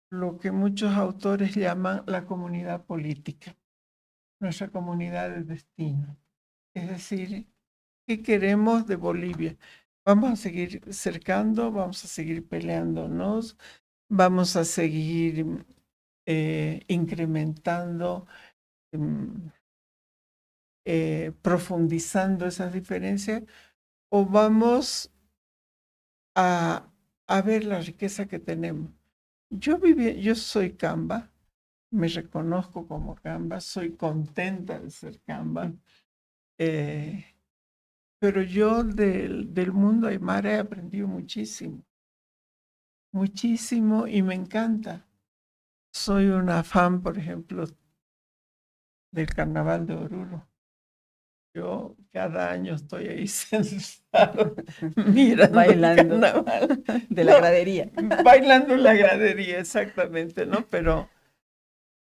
lo que muchos autores llaman la comunidad política, nuestra comunidad de destino. Es decir, ¿qué queremos de Bolivia? Vamos a seguir cercando, vamos a seguir peleándonos, vamos a seguir incrementando, profundizando esas diferencias, o vamos a ver la riqueza que tenemos. Yo soy Camba, me reconozco como Camba, soy contenta de ser Camba, pero yo del mundo aymara he aprendido muchísimo, muchísimo, y me encanta. Soy una fan, por ejemplo, del Carnaval de Oruro. Yo cada año estoy ahí sentado mirando el Bailando carnaval. de la gradería. Bailando en la gradería, exactamente, ¿no? Pero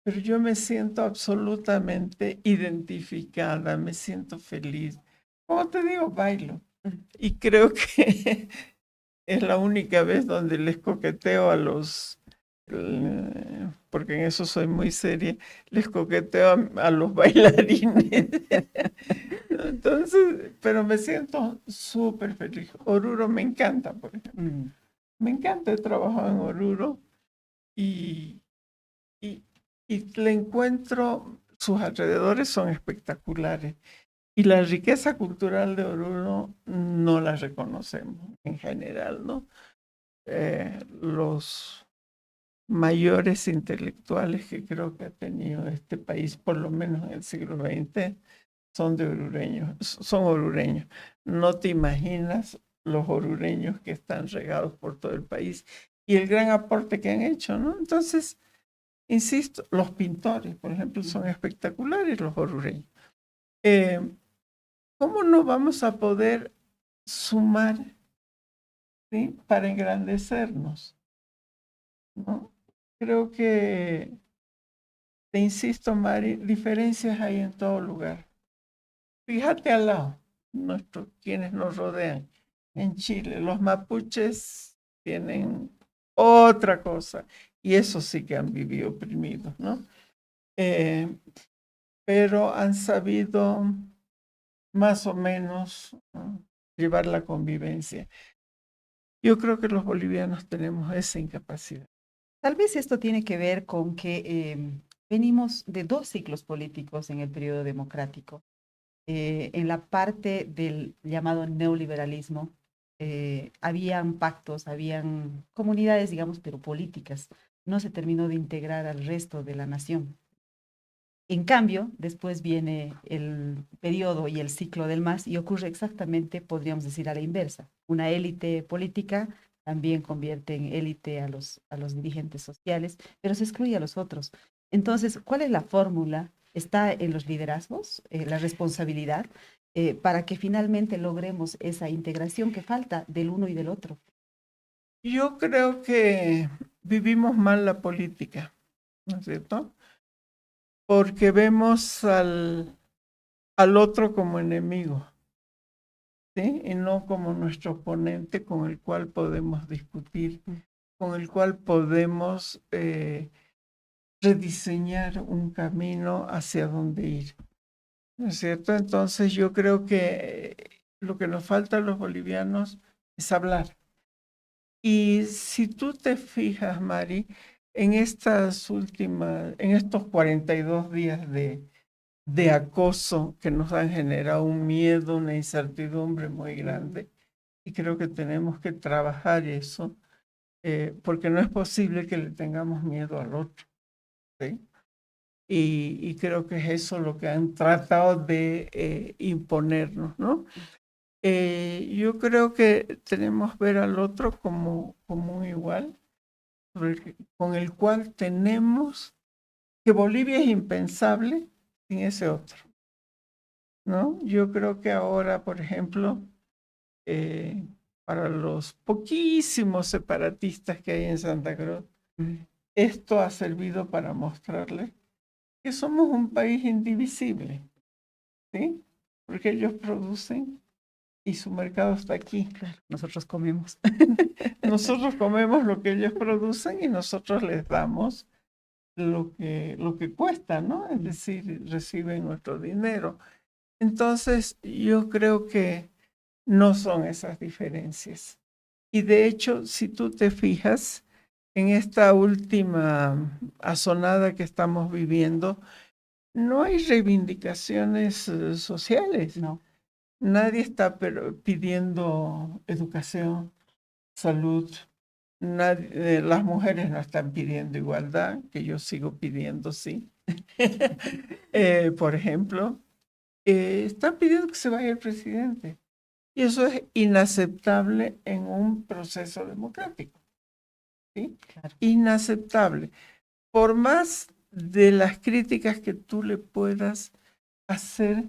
yo me siento absolutamente identificada, me siento feliz. Como te digo, bailo. Y creo que es la única vez donde les coqueteo a los, porque en eso soy muy seria, les coqueteo a los bailarines. Entonces, pero me siento súper feliz. Oruro me encanta, por ejemplo. Me encanta, he trabajado en Oruro y le encuentro, sus alrededores son espectaculares. Y la riqueza cultural de Oruro no la reconocemos en general, ¿no? Los mayores intelectuales que creo que ha tenido este país, por lo menos en el siglo XX, son orureños. No te imaginas los orureños que están regados por todo el país y el gran aporte que han hecho, ¿no? Entonces, insisto, los pintores, por ejemplo, son espectaculares los orureños. ¿Cómo no vamos a poder sumar, ¿sí?, para engrandecernos, ¿no? Creo que, te insisto, Mari, diferencias hay en todo lugar. Fíjate al lado, quienes nos rodean en Chile. Los mapuches tienen otra cosa, y eso sí que han vivido oprimidos, ¿no? Pero han sabido más o menos, ¿no?, llevar la convivencia. Yo creo que los bolivianos tenemos esa incapacidad. Tal vez esto tiene que ver con que venimos de 2 ciclos políticos en el periodo democrático. En la parte del llamado neoliberalismo, habían pactos, habían comunidades, digamos, pero políticas. No se terminó de integrar al resto de la nación. En cambio, después viene el periodo y el ciclo del MAS y ocurre exactamente, podríamos decir, a la inversa. Una élite política también convierte en élite a los dirigentes sociales, pero se excluye a los otros. Entonces, ¿cuál es la fórmula? Está en los liderazgos, la responsabilidad, para que finalmente logremos esa integración que falta del uno y del otro. Yo creo que vivimos mal la política, ¿no es cierto? Porque vemos al otro como enemigo, ¿sí? Y no como nuestro oponente con el cual podemos discutir, con el cual podemos rediseñar un camino hacia dónde ir, ¿no es cierto? Entonces yo creo que lo que nos falta a los bolivianos es hablar. Y si tú te fijas, Mari, en estos 42 días de acoso que nos han generado un miedo, una incertidumbre muy grande, y creo que tenemos que trabajar eso, porque no es posible que le tengamos miedo al otro, ¿sí? Y creo que es eso lo que han tratado de imponernos, ¿no? Yo creo que tenemos que ver al otro como un igual, con el cual tenemos que Bolivia es impensable sin ese otro, ¿no? Yo creo que ahora, por ejemplo, para los poquísimos separatistas que hay en Santa Cruz, esto ha servido para mostrarles que somos un país indivisible, ¿sí? Porque ellos producen y su mercado está aquí. Claro, nosotros comemos. Nosotros comemos lo que ellos producen y nosotros les damos lo que cuesta, ¿no? Es decir, reciben nuestro dinero. Entonces, yo creo que no son esas diferencias. Y de hecho, si tú te fijas, en esta última asonada que estamos viviendo, no hay reivindicaciones sociales. No. Nadie está pidiendo educación, salud. Las mujeres no están pidiendo igualdad, que yo sigo pidiendo, sí. Por ejemplo, están pidiendo que se vaya el presidente. Y eso es inaceptable en un proceso democrático, ¿sí? Claro. Inaceptable. Por más de las críticas que tú le puedas hacer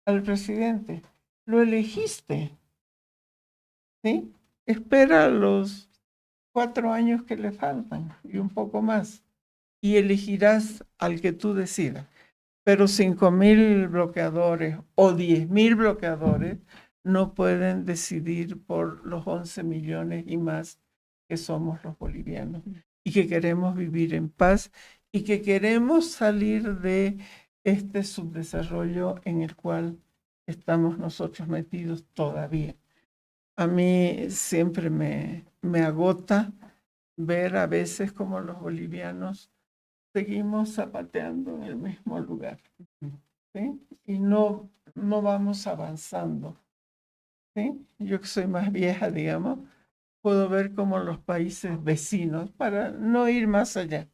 al presidente, lo elegiste, ¿sí? Espera los 4 años que le faltan y un poco más, y elegirás al que tú decidas. Pero 5.000 bloqueadores o 10.000 bloqueadores no pueden decidir por los 11 millones y más que somos los bolivianos y que queremos vivir en paz y que queremos salir de este subdesarrollo en el cual estamos nosotros metidos todavía. A mí siempre me agota ver a veces como los bolivianos seguimos zapateando en el mismo lugar, ¿sí? Y no vamos avanzando, ¿sí? Yo que soy más vieja, digamos, puedo ver cómo los países vecinos, para no ir más allá,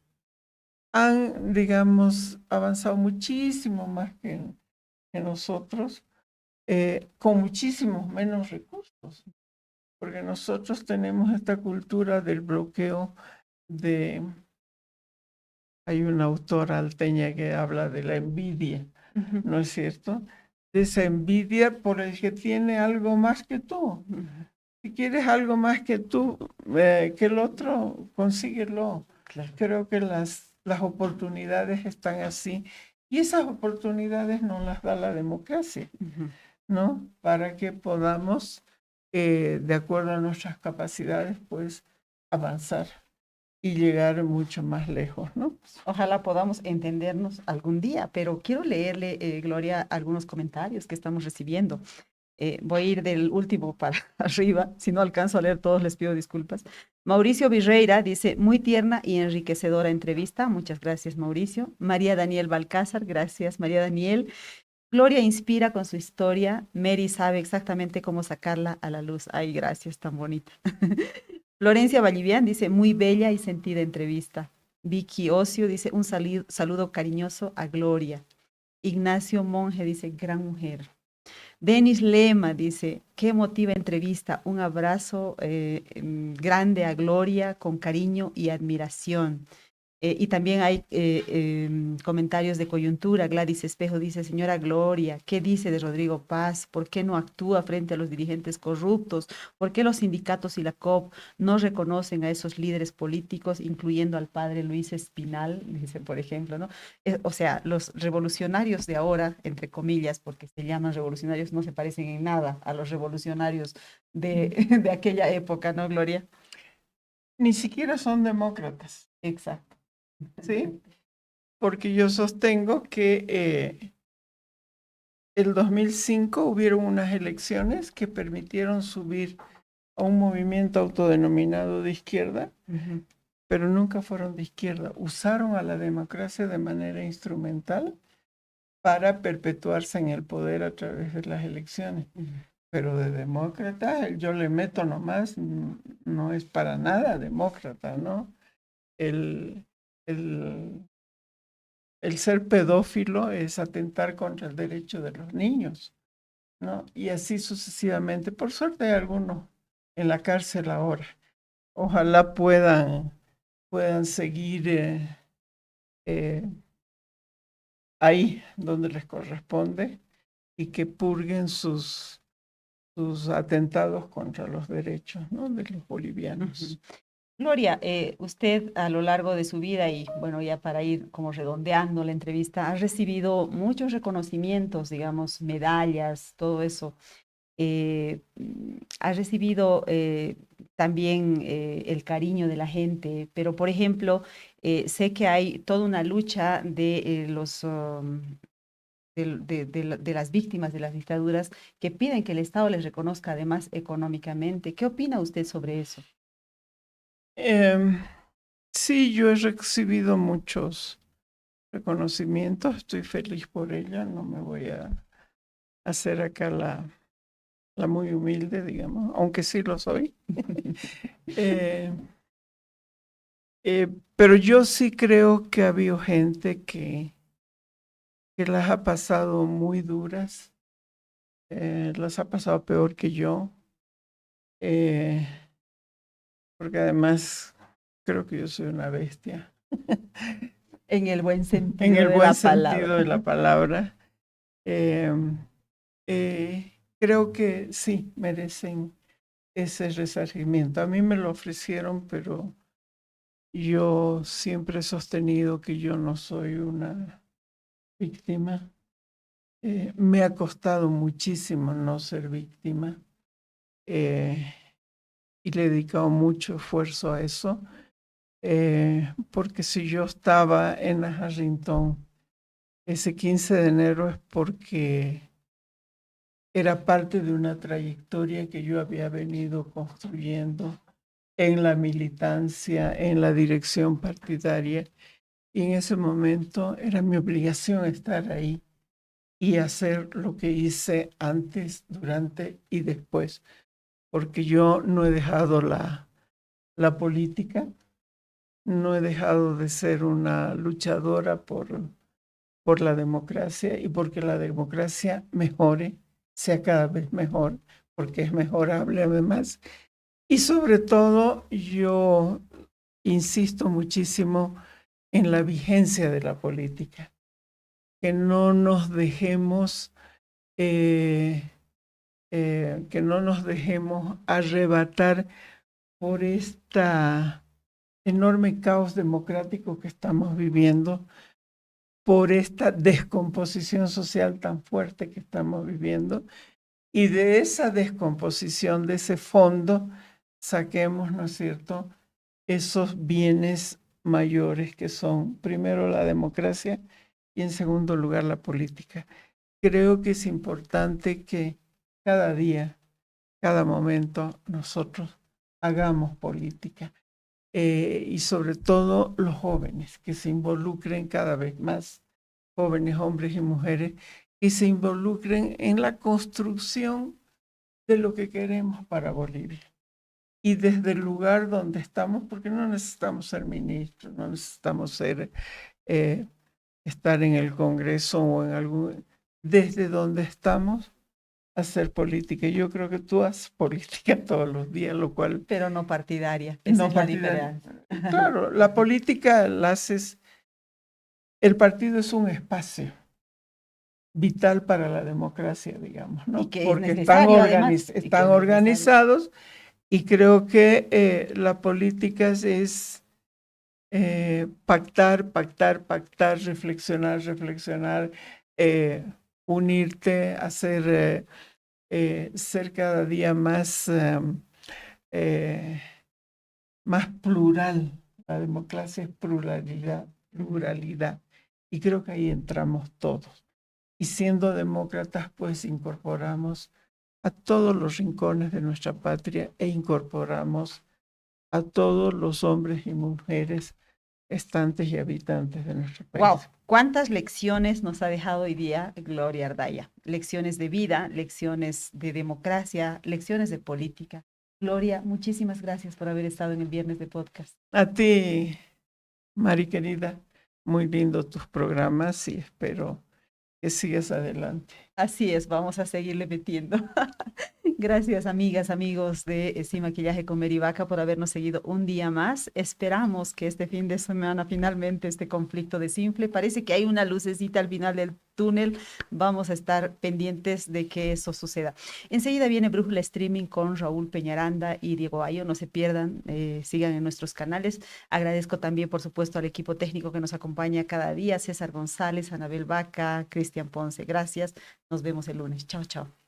han, digamos, avanzado muchísimo más que nosotros, con muchísimos menos recursos, porque nosotros tenemos esta cultura del bloqueo hay una autora alteña que habla de la envidia, ¿no es cierto? De esa envidia por el que tiene algo más que tú. Si quieres algo más que tú, que el otro, consíguelo. Claro. Creo que las oportunidades están así. Y esas oportunidades no las da la democracia. ¿no? Para que podamos, de acuerdo a nuestras capacidades, pues avanzar y llegar mucho más lejos, ¿no? Ojalá podamos entendernos algún día, pero quiero leerle, Gloria, algunos comentarios que estamos recibiendo. Voy a ir del último para arriba. Si no alcanzo a leer todos, les pido disculpas. Mauricio Virreira dice, muy tierna y enriquecedora entrevista. Muchas gracias, Mauricio. María Daniel Balcázar, gracias, María Daniel. Gloria inspira con su historia. Mary sabe exactamente cómo sacarla a la luz. Ay, gracias, tan bonita. Florencia Vallivian dice, muy bella y sentida entrevista. Vicky Ocio dice, un saludo cariñoso a Gloria. Ignacio Monge dice, gran mujer. Denis Lema dice, qué emotiva entrevista, un abrazo grande a Gloria con cariño y admiración. Y también hay comentarios de coyuntura. Gladys Espejo dice, señora Gloria, ¿qué dice de Rodrigo Paz? ¿Por qué no actúa frente a los dirigentes corruptos? ¿Por qué los sindicatos y la COP no reconocen a esos líderes políticos, incluyendo al padre Luis Espinal? Dice, por ejemplo, ¿no? O sea, los revolucionarios de ahora, entre comillas, porque se llaman revolucionarios, no se parecen en nada a los revolucionarios de aquella época, ¿no, Gloria? Ni siquiera son demócratas. Exacto. ¿Sí? Porque yo sostengo que el 2005 hubieron unas elecciones que permitieron subir a un movimiento autodenominado de izquierda, pero nunca fueron de izquierda. Usaron a la democracia de manera instrumental para perpetuarse en el poder a través de las elecciones. Pero de demócrata, yo le meto nomás, no es para nada demócrata, ¿no? El ser pedófilo es atentar contra el derecho de los niños, ¿no? Y así sucesivamente. Por suerte hay algunos en la cárcel ahora. Ojalá puedan seguir ahí donde les corresponde y que purguen sus atentados contra los derechos, ¿no?, de los bolivianos. Gloria, usted a lo largo de su vida y bueno, ya para ir como redondeando la entrevista, ha recibido muchos reconocimientos, digamos, medallas, todo eso. Ha recibido también el cariño de la gente, pero por ejemplo, sé que hay toda una lucha de de las víctimas de las dictaduras que piden que el Estado les reconozca además económicamente. ¿Qué opina usted sobre eso? Sí, yo he recibido muchos reconocimientos, estoy feliz por ella, no me voy a hacer acá la muy humilde, digamos, aunque sí lo soy. Pero yo sí creo que ha habido gente que las ha pasado muy duras, las ha pasado peor que yo, porque además creo que yo soy una bestia. En el buen sentido En el de buen la sentido de palabra. la palabra. Creo que sí, merecen ese resarcimiento. A mí me lo ofrecieron, pero yo siempre he sostenido que yo no soy una víctima. Me ha costado muchísimo no ser víctima y le he dedicado mucho esfuerzo a eso, porque si yo estaba en Ajarrintón ese 15 de enero es porque era parte de una trayectoria que yo había venido construyendo en la militancia, en la dirección partidaria, y en ese momento era mi obligación estar ahí y hacer lo que hice antes, durante y después, porque yo no he dejado la política, no he dejado de ser una luchadora por la democracia y porque la democracia mejore, sea cada vez mejor, porque es mejorable además. Y sobre todo, yo insisto muchísimo en la vigencia de la política, que no nos dejemos, arrebatar por esta enorme caos democrático que estamos viviendo, por esta descomposición social tan fuerte que estamos viviendo y de esa descomposición, de ese fondo, saquemos, ¿no es cierto?, esos bienes mayores que son, primero, la democracia y, en segundo lugar, la política. Creo que es importante que cada día, cada momento, nosotros hagamos política. Y sobre todo los jóvenes, que se involucren cada vez más, jóvenes, hombres y mujeres, que se involucren en la construcción de lo que queremos para Bolivia. Y desde el lugar donde estamos, porque no necesitamos ser ministros, no necesitamos estar en el Congreso o en algún... Desde donde estamos, hacer política. Yo creo que tú haces política todos los días, lo cual... Pero no partidaria. Esa es la diferencia. Claro, la política la haces... El partido es un espacio vital para la democracia, digamos, ¿no? Y que porque es necesario, además, están organizados y creo que la política es pactar, reflexionar, unirte, hacer... ser cada día más plural. La democracia es pluralidad. Y creo que ahí entramos todos. Y siendo demócratas, pues incorporamos a todos los rincones de nuestra patria e incorporamos a todos los hombres y mujeres estantes y habitantes de nuestro país. ¡Wow! ¿Cuántas lecciones nos ha dejado hoy día Gloria Ardaya? Lecciones de vida, lecciones de democracia, lecciones de política. Gloria, muchísimas gracias por haber estado en el Viernes de Podcast. A ti, Mari querida, muy lindo tus programas y espero que sigas adelante. Así es, vamos a seguirle metiendo. Gracias, amigas, amigos de Sin Maquillaje con Mary Vaca, por habernos seguido un día más. Esperamos que este fin de semana finalmente este conflicto desinfle. Parece que hay una lucecita al final del túnel. Vamos a estar pendientes de que eso suceda. Enseguida viene Brújula Streaming con Raúl Peñaranda y Diego Ayo. No se pierdan, sigan en nuestros canales. Agradezco también, por supuesto, al equipo técnico que nos acompaña cada día. César González, Anabel Vaca, Cristian Ponce. Gracias. Nos vemos el lunes. Chao, chao.